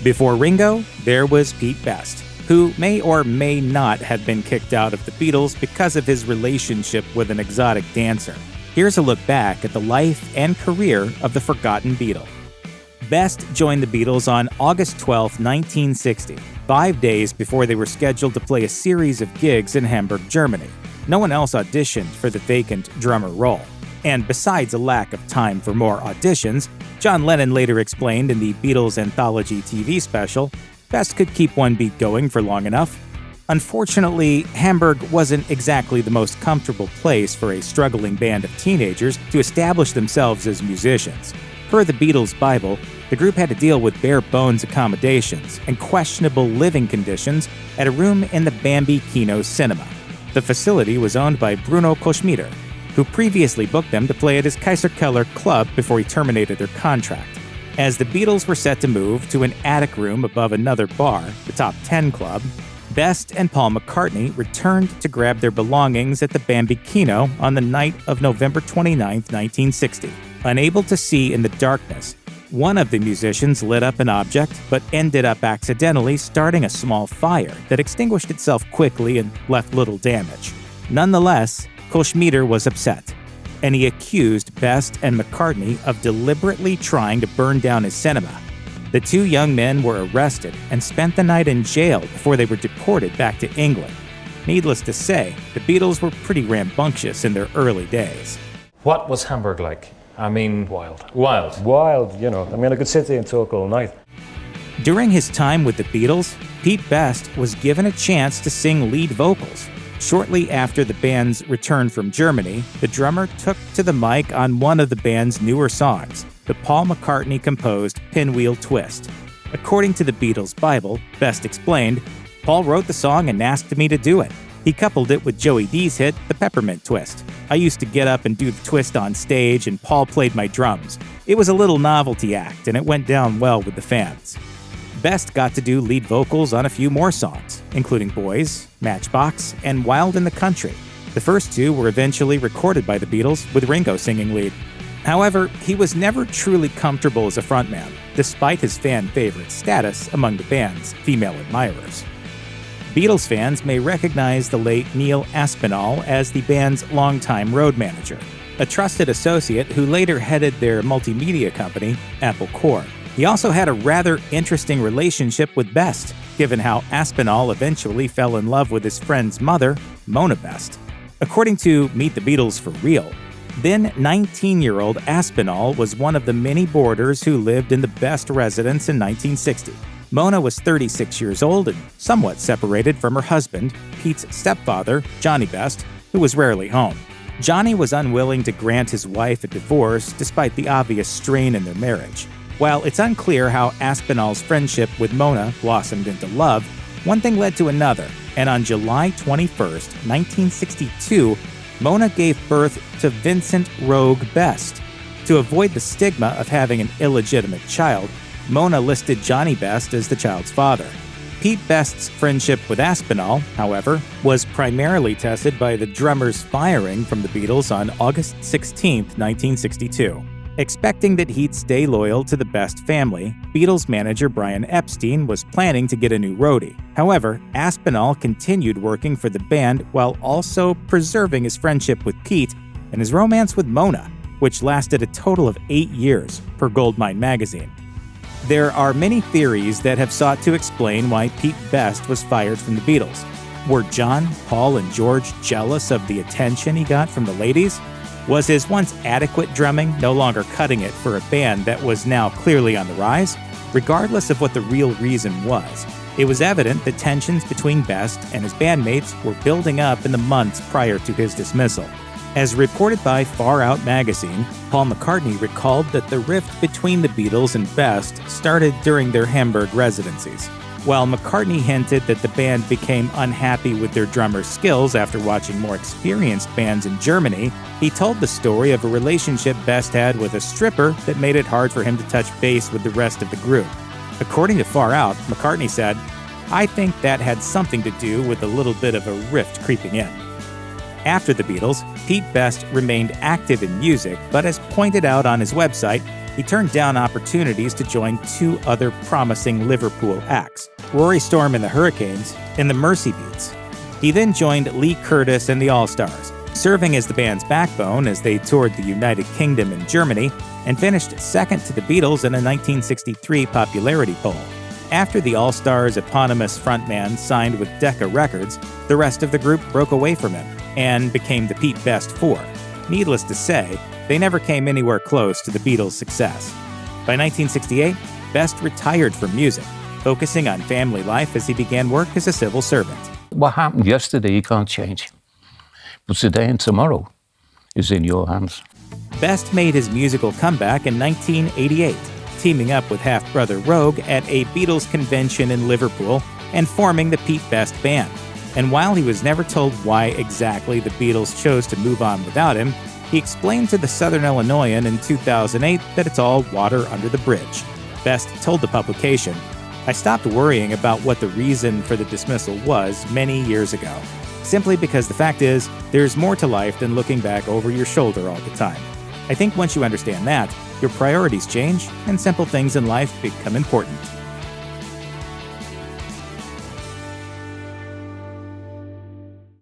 Before Ringo, there was Pete Best, who may or may not have been kicked out of the Beatles because of his relationship with an exotic dancer. Here's a look back at the life and career of the forgotten Beatle. Best joined the Beatles on August 12, 1960, 5 days before they were scheduled to play a series of gigs in Hamburg, Germany. No one else auditioned for the vacant drummer role. And besides a lack of time for more auditions, John Lennon later explained in the Beatles anthology TV special, Best could keep one beat going for long enough. Unfortunately, Hamburg wasn't exactly the most comfortable place for a struggling band of teenagers to establish themselves as musicians. Per the Beatles' Bible, the group had to deal with bare-bones accommodations and questionable living conditions at a room in the Bambi Kino Cinema. The facility was owned by Bruno Koschmider, who previously booked them to play at his Kaiserkeller club before he terminated their contract. As the Beatles were set to move to an attic room above another bar, the Top 10 Club, Best and Paul McCartney returned to grab their belongings at the Bambi Kino on the night of November 29, 1960. Unable to see in the darkness, one of the musicians lit up an object but ended up accidentally starting a small fire that extinguished itself quickly and left little damage. Nonetheless, Koschmider was upset, and he accused Best and McCartney of deliberately trying to burn down his cinema. The two young men were arrested and spent the night in jail before they were deported back to England. Needless to say, the Beatles were pretty rambunctious in their early days. What was Hamburg like? I mean, wild. I could sit there and talk all night. During his time with the Beatles, Pete Best was given a chance to sing lead vocals. Shortly after the band's return from Germany, the drummer took to the mic on one of the band's newer songs, the Paul McCartney-composed Pinwheel Twist. According to the Beatles' Bible, Best explained, Paul wrote the song and asked me to do it. He coupled it with Joey D's hit, The Peppermint Twist. I used to get up and do the twist on stage, and Paul played my drums. It was a little novelty act, and it went down well with the fans. Best got to do lead vocals on a few more songs, including Boys, Matchbox, and Wild in the Country. The first two were eventually recorded by the Beatles, with Ringo singing lead. However, he was never truly comfortable as a frontman, despite his fan favorite status among the band's female admirers. Beatles fans may recognize the late Neil Aspinall as the band's longtime road manager, a trusted associate who later headed their multimedia company, Apple Corps. He also had a rather interesting relationship with Best, given how Aspinall eventually fell in love with his friend's mother, Mona Best. According to Meet the Beatles for Real, then 19-year-old Aspinall was one of the many boarders who lived in the Best residence in 1960. Mona was 36 years old and somewhat separated from her husband, Pete's stepfather, Johnny Best, who was rarely home. Johnny was unwilling to grant his wife a divorce despite the obvious strain in their marriage. While it's unclear how Aspinall's friendship with Mona blossomed into love, one thing led to another, and on July 21, 1962, Mona gave birth to Vincent Rogue Best. To avoid the stigma of having an illegitimate child, Mona listed Johnny Best as the child's father. Pete Best's friendship with Aspinall, however, was primarily tested by the drummer's firing from the Beatles on August 16, 1962. Expecting that he'd stay loyal to the Best family, Beatles manager Brian Epstein was planning to get a new roadie. However, Aspinall continued working for the band while also preserving his friendship with Pete and his romance with Mona, which lasted a total of 8 years, per Goldmine magazine. There are many theories that have sought to explain why Pete Best was fired from the Beatles. Were John, Paul, and George jealous of the attention he got from the ladies? Was his once adequate drumming no longer cutting it for a band that was now clearly on the rise? Regardless of what the real reason was, it was evident that tensions between Best and his bandmates were building up in the months prior to his dismissal. As reported by Far Out magazine, Paul McCartney recalled that the rift between the Beatles and Best started during their Hamburg residencies. While McCartney hinted that the band became unhappy with their drummer's skills after watching more experienced bands in Germany, he told the story of a relationship Best had with a stripper that made it hard for him to touch base with the rest of the group. According to Far Out, McCartney said, "I think that had something to do with a little bit of a rift creeping in." After the Beatles, Pete Best remained active in music, but as pointed out on his website, He turned down opportunities to join two other promising Liverpool acts, Rory Storm and the Hurricanes and the Mercy Beats. He then joined Lee Curtis and the All-Stars, serving as the band's backbone as they toured the United Kingdom and Germany, and finished second to the Beatles in a 1963 popularity poll. After the All-Stars' eponymous frontman signed with Decca Records, the rest of the group broke away from him and became the Pete Best Four. Needless to say, they never came anywhere close to the Beatles' success. By 1968, Best retired from music, focusing on family life as he began work as a civil servant. What happened yesterday you can't change, but today and tomorrow is in your hands. Best made his musical comeback in 1988, teaming up with half-brother Rogue at a Beatles convention in Liverpool and forming the Pete Best Band. And while he was never told why exactly the Beatles chose to move on without him, he explained to the Southern Illinoisan in 2008 that it's all water under the bridge. Best told the publication, "I stopped worrying about what the reason for the dismissal was many years ago, simply because the fact is, there's more to life than looking back over your shoulder all the time. I think once you understand that, your priorities change and simple things in life become important."